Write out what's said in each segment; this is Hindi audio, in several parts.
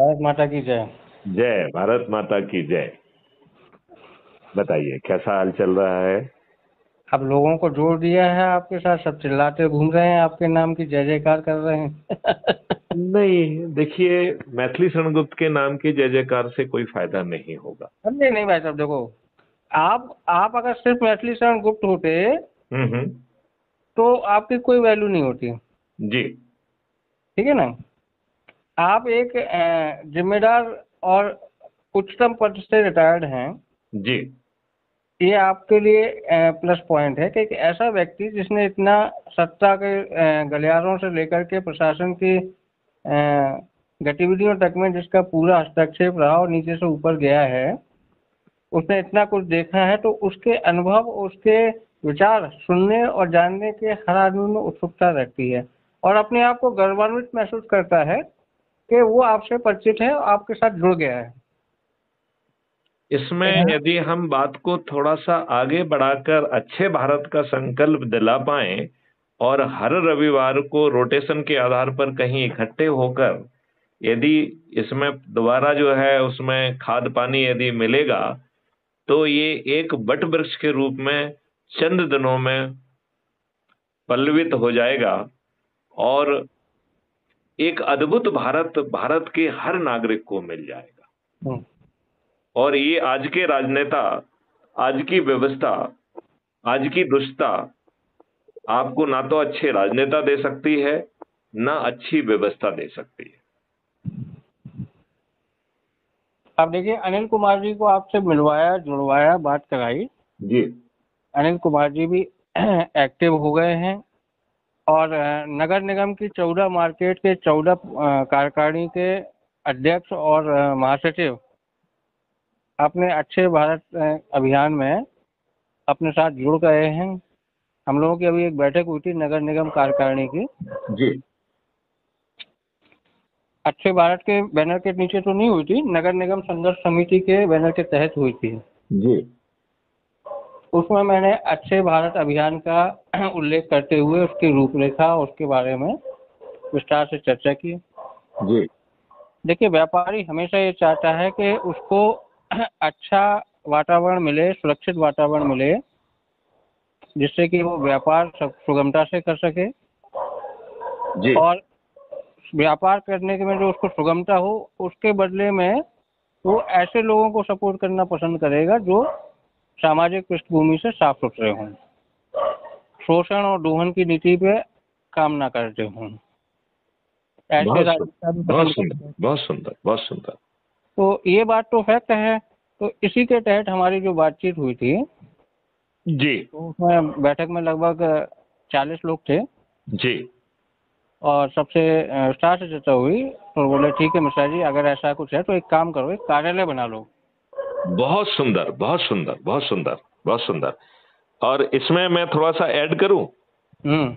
भारत माता की जय। जय भारत माता की जय। बताइए कैसा हाल चल रहा है। अब लोगों को जोड़ दिया है आपके साथ, सब चिल्लाते घूम रहे हैं, आपके नाम की जय जयकार कर रहे हैं। नहीं देखिए, मैथिली शरणगुप्त के नाम की जय जयकार से कोई फायदा नहीं होगा। समझे नहीं भाई साहब, देखो, आप अगर सिर्फ मैथिली शरण गुप्त होते हम्म। तो आपकी कोई वैल्यू नहीं होती। जी। ठीक है ना। आप एक जिम्मेदार और उच्चतम पद से रिटायर्ड हैं। जी। ये आपके लिए प्लस पॉइंट है कि एक ऐसा व्यक्ति जिसने इतना सत्ता के गलियारों से लेकर के प्रशासन की गतिविधियों तक में जिसका पूरा हस्तक्षेप रहा और नीचे से ऊपर गया है, उसने इतना कुछ देखा है, तो उसके अनुभव, उसके विचार सुनने और जानने के हर आदमी में उत्सुकता रहती है और अपने आप को गौरवान्वित महसूस करता है कि वो आपसे परिचित है और आपके साथ जुड़ गया है। इसमें यदि हम बात को थोड़ा सा आगे बढ़ाकर अच्छे भारत का संकल्प दिला पाए और हर रविवार को रोटेशन के आधार पर कहीं इकट्ठे होकर यदि इसमें दोबारा जो है उसमें खाद पानी यदि मिलेगा तो ये एक वट वृक्ष के रूप में चंद दिनों में पल्लवित हो जाएगा और एक अद्भुत भारत भारत के हर नागरिक को मिल जाएगा। हम्म। और ये आज के राजनेता, आज की व्यवस्था, आज की दुष्टता आपको ना तो अच्छे राजनेता दे सकती है ना अच्छी व्यवस्था दे सकती है। अब देखिए, अनिल कुमार जी को आपसे मिलवाया, जुड़वाया, बात कराई। जी। अनिल कुमार जी भी एक्टिव हो गए हैं और नगर निगम की 14 मार्केट के 14 कार्यकारिणी के अध्यक्ष और महासचिव अपने अच्छे भारत अभियान में अपने साथ जुड़ गए हैं। हम लोगों की अभी एक बैठक हुई थी नगर निगम कार्यकारिणी की। जी। अच्छे भारत के बैनर के नीचे तो नहीं हुई थी, नगर निगम संघर्ष समिति के बैनर के तहत हुई थी। जी। उसमें मैंने अच्छे भारत अभियान का उल्लेख करते हुए उसकी रूपरेखा, उसके बारे में विस्तार से चर्चा की। जी। देखिए, व्यापारी हमेशा ये चाहता है कि उसको अच्छा वातावरण मिले, सुरक्षित वातावरण मिले, जिससे कि वो व्यापार सुगमता से कर सके जी। और व्यापार करने के में जो उसको सुगमता हो, उसके बदले में वो ऐसे लोगों को सपोर्ट करना पसंद करेगा जो सामाजिक पृष्ठभूमि से साफ सुथरे हों, शोषण और दोहन की नीति पे काम ना करते हों, ऐसे बहुत सुंदर, राजनेता भी बहुत पसंद सुंदर, करते हैं। बहुत सुंदर, बहुत सुंदर। तो ये बात तो फैक्ट है। तो इसी के तहत हमारी जो बातचीत हुई थी, जी। तो उसमें बैठक में लगभग 40 लोग थे जी। और सबसे विस्तार से चर्चा हुई। तो बोले ठीक है मिश्रा जी, अगर ऐसा कुछ है तो एक काम करो, एक कार्यालय बना लो। बहुत सुंदर, बहुत सुंदर, बहुत सुंदर, बहुत सुंदर। और इसमें मैं थोड़ा सा ऐड करूं। हम्म।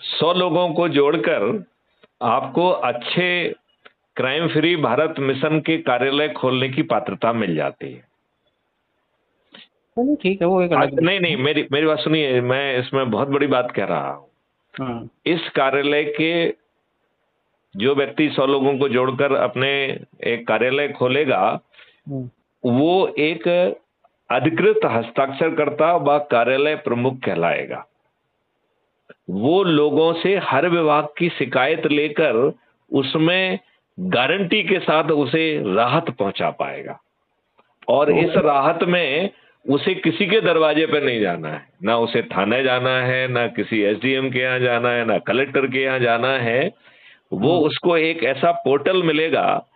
100 लोगों को जोड़कर आपको अच्छे क्राइम फ्री भारत मिशन के कार्यालय खोलने की पात्रता मिल जाती है। चलिए ठीक है, वो एक अलग नहीं विषय नहीं, है। मेरी मेरी बात सुनिए, मैं इसमें बहुत बड़ी बात कह रहा हूं। हम्म। इस कार्यालय के जो व्यक्ति 100 लोगों को जोड़कर अपने एक कार्यालय खोलेगा, हम्म। वो एक अधिकृत हस्ताक्षरकर्ता व कार्यालय प्रमुख कहलाएगा। वो लोगों से हर विभाग की शिकायत लेकर उसमें गारंटी के साथ उसे राहत पहुंचा पाएगा। और तो इस राहत में उसे किसी के दरवाजे पर नहीं जाना है, ना उसे थाने जाना है, ना किसी एसडीएम के यहाँ जाना है, ना कलेक्टर के यहाँ जाना है। वो हम्म। उसको एक ऐसा पोर्टल मिलेगा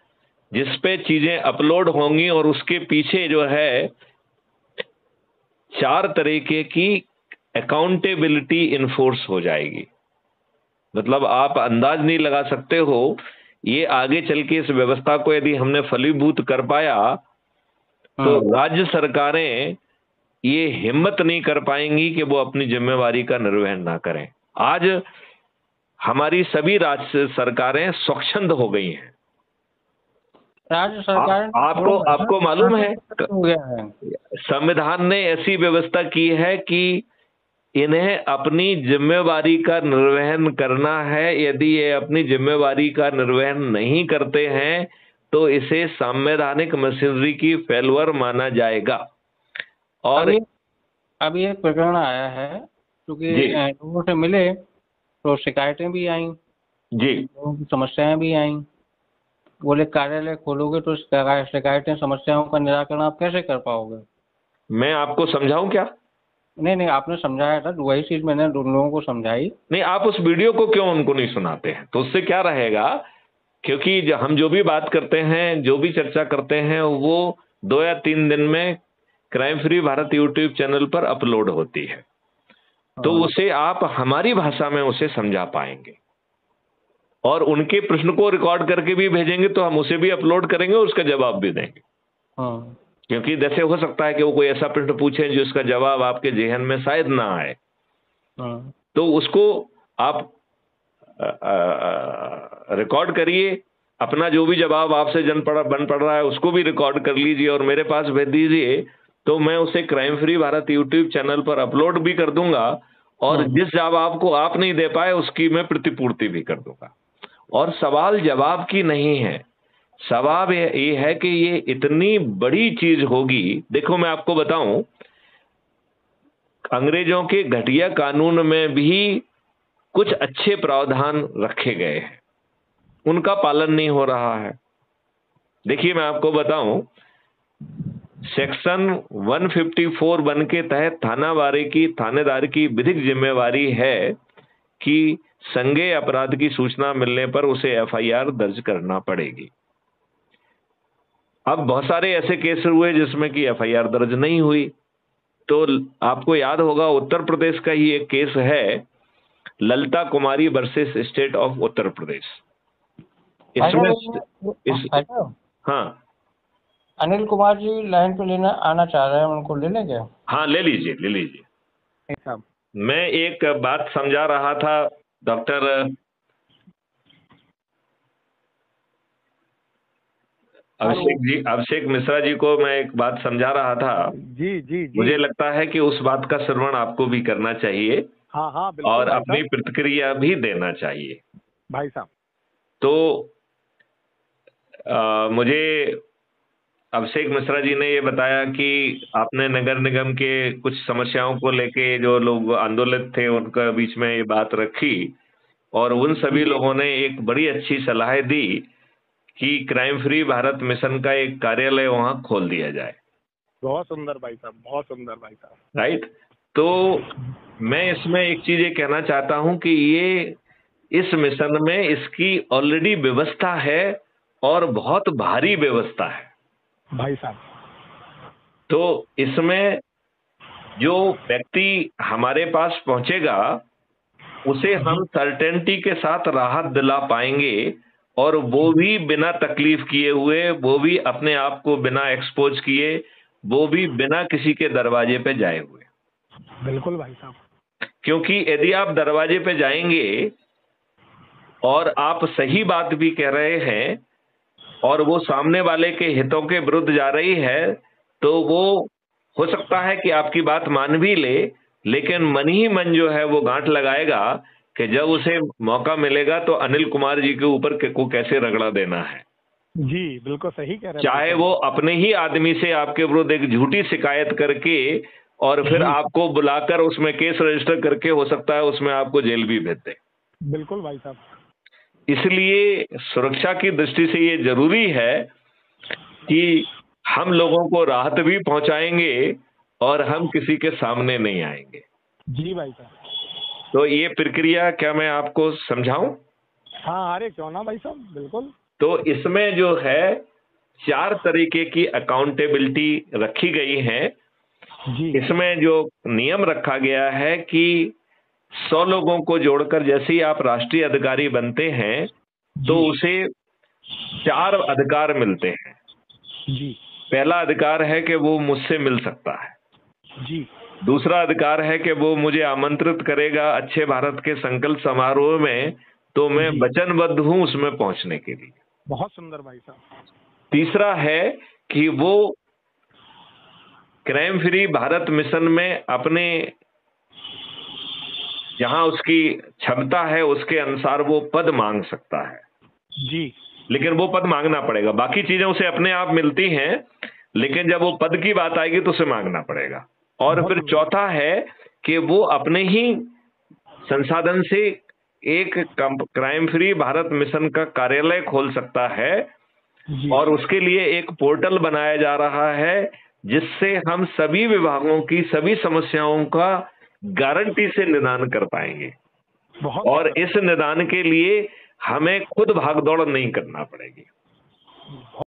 जिस पे चीजें अपलोड होंगी और उसके पीछे जो है 4 तरीके की अकाउंटेबिलिटी इन्फोर्स हो जाएगी। मतलब आप अंदाज नहीं लगा सकते हो, ये आगे चल के इस व्यवस्था को यदि हमने फलीभूत कर पाया तो हम्म। राज्य सरकारें ये हिम्मत नहीं कर पाएंगी कि वो अपनी जिम्मेवारी का निर्वहन ना करें। आज हमारी सभी राज्य सरकारें स्वच्छंद हो गई हैं। राज्य सरकार आपको आपको मालूम है, हो गया है। संविधान ने ऐसी व्यवस्था की है कि इन्हें अपनी जिम्मेवारी का निर्वहन करना है। यदि ये अपनी जिम्मेवारी का निर्वहन नहीं करते हैं तो इसे संवैधानिक मशीनरी की फेलवर माना जाएगा। और अभी एक प्रकरण आया है, क्योंकि जी लोगों से मिले तो शिकायतें भी आई, जी लोगों की समस्याएं भी आई। बोले कार्यालय खोलोगे तो शिकायतें समस्याओं का निराकरण आप कैसे कर पाओगे? मैं आपको समझाऊं क्या? नहीं नहीं, आपने समझाया था, वही चीज मैंने उन लोगों को समझाई। नहीं, आप उस वीडियो को क्यों उनको नहीं सुनाते हैं? तो उससे क्या रहेगा, क्योंकि हम जो भी बात करते हैं, जो भी चर्चा करते हैं, वो 2 या 3 दिन में crime free Bharat YouTube channel पर अपलोड होती है। तो हाँ उसे आप हमारी भाषा में उसे समझा पाएंगे, और उनके प्रश्न को रिकॉर्ड करके भी भेजेंगे तो हम उसे भी अपलोड करेंगे, उसका जवाब भी देंगे। हाँ क्योंकि जैसे हो सकता है कि वो कोई ऐसा प्रश्न पूछे जिसका जवाब आपके जेहन में शायद ना आए, हाँ तो उसको आप रिकॉर्ड करिए। अपना जो भी जवाब आपसे बन पड़ रहा है उसको भी रिकॉर्ड कर लीजिए और मेरे पास भेज दीजिए, तो मैं उसे crime free Bharat YouTube channel पर अपलोड भी कर दूंगा, और हाँ जिस जवाब को आप नहीं दे पाए उसकी मैं प्रतिपूर्ति भी कर दूंगा। और सवाल जवाब की नहीं है, सवाल ये है कि ये इतनी बड़ी चीज होगी। देखो मैं आपको बताऊं, अंग्रेजों के घटिया कानून में भी कुछ अच्छे प्रावधान रखे गए हैं, उनका पालन नहीं हो रहा है। देखिए मैं आपको बताऊं, सेक्शन 154(1) के तहत थानेदार की विधिक जिम्मेवारी है कि संज्ञेय अपराध की सूचना मिलने पर उसे एफआईआर दर्ज करना पड़ेगी। अब बहुत सारे ऐसे केस हुए जिसमें कि एफआईआर दर्ज नहीं हुई। तो आपको याद होगा, उत्तर प्रदेश का ही एक केस है, ललिता कुमारी versus state of Uttar Pradesh. इसमें इस हाँ अनिल कुमार जी लाइन पे लेना आना चाह रहे हैं, उनको ले लें क्या? हाँ, ले लीजिए ले लीजिए। साहब, मैं एक बात समझा रहा था डॉक्टर अभिषेक मिश्रा जी को, मैं एक बात समझा रहा था। जी जी जी। मुझे लगता है कि उस बात का श्रवण आपको भी करना चाहिए, हाँ हाँ बिल्कुल और भाई अपनी साहब। प्रतिक्रिया भी देना चाहिए। भाई साहब, तो मुझे अभिषेक मिश्रा जी ने ये बताया कि आपने नगर निगम के कुछ समस्याओं को लेके जो लोग आंदोलित थे उनका बीच में ये बात रखी, और उन सभी लोगों ने एक बड़ी अच्छी सलाह दी कि क्राइम फ्री भारत मिशन का एक कार्यालय वहां खोल दिया जाए। बहुत सुंदर भाई साहब, बहुत सुंदर भाई साहब। राइट। तो मैं इसमें एक चीज ये कहना चाहता हूं कि ये इस मिशन में इसकी ऑलरेडी व्यवस्था है, और बहुत भारी व्यवस्था है भाई साहब, तो इसमें जो व्यक्ति हमारे पास पहुंचेगा उसे हम सर्टेनिटी के साथ राहत दिला पाएंगे, और वो भी बिना तकलीफ किए हुए, वो भी अपने आप को बिना एक्सपोज किए, वो भी बिना किसी के दरवाजे पे जाए हुए। बिल्कुल भाई साहब। क्योंकि यदि आप दरवाजे पे जाएंगे और आप सही बात भी कह रहे हैं और वो सामने वाले के हितों के विरुद्ध जा रही है, तो वो हो सकता है कि आपकी बात मान भी ले, लेकिन मन ही मन जो है वो गांठ लगाएगा कि जब उसे मौका मिलेगा तो अनिल कुमार जी के ऊपर को कैसे रगड़ा देना है। जी बिल्कुल सही कह रहे हैं। चाहे वो अपने ही आदमी से आपके विरुद्ध एक झूठी शिकायत करके और फिर आपको बुलाकर उसमें केस रजिस्टर करके, हो सकता है उसमें आपको जेल भी भेज दे। बिल्कुल भाई साहब। इसलिए सुरक्षा की दृष्टि से ये जरूरी है कि हम लोगों को राहत भी पहुंचाएंगे और हम किसी के सामने नहीं आएंगे। जी भाई साहब। तो ये प्रक्रिया क्या मैं आपको समझाऊं? हाँ अरे क्यों ना भाई साहब, बिल्कुल। तो इसमें जो है 4 तरीके की अकाउंटेबिलिटी रखी गई है। जी। इसमें जो नियम रखा गया है कि 100 लोगों को जोड़कर जैसे ही आप राष्ट्रीय अधिकारी बनते हैं तो उसे 4 अधिकार मिलते हैं। जी। पहला अधिकार है कि वो मुझसे मिल सकता है। जी। दूसरा अधिकार है कि वो मुझे आमंत्रित करेगा अच्छे भारत के संकल्प समारोह में, तो मैं वचनबद्ध हूं उसमें पहुंचने के लिए। बहुत सुंदर भाई साहब। तीसरा है कि वो क्राइम फ्री भारत मिशन में अपने जहां उसकी क्षमता है उसके अनुसार वो पद मांग सकता है। जी। लेकिन वो पद मांगना पड़ेगा, बाकी चीजें उसे अपने आप मिलती हैं, लेकिन जब वो पद की बात आएगी तो उसे मांगना पड़ेगा। और बहुत फिर बढ़िया। चौथा है कि वो अपने ही संसाधन से एक क्राइम फ्री भारत मिशन का कार्यालय खोल सकता है, जी। और उसके लिए एक पोर्टल बनाया जा रहा है जिससे हम सभी विभागों की सभी समस्याओं का गारंटी से निदान कर पाएंगे। बहुत और अच्छा। इस निदान के लिए हमें खुद भागदौड़ नहीं करना पड़ेगी।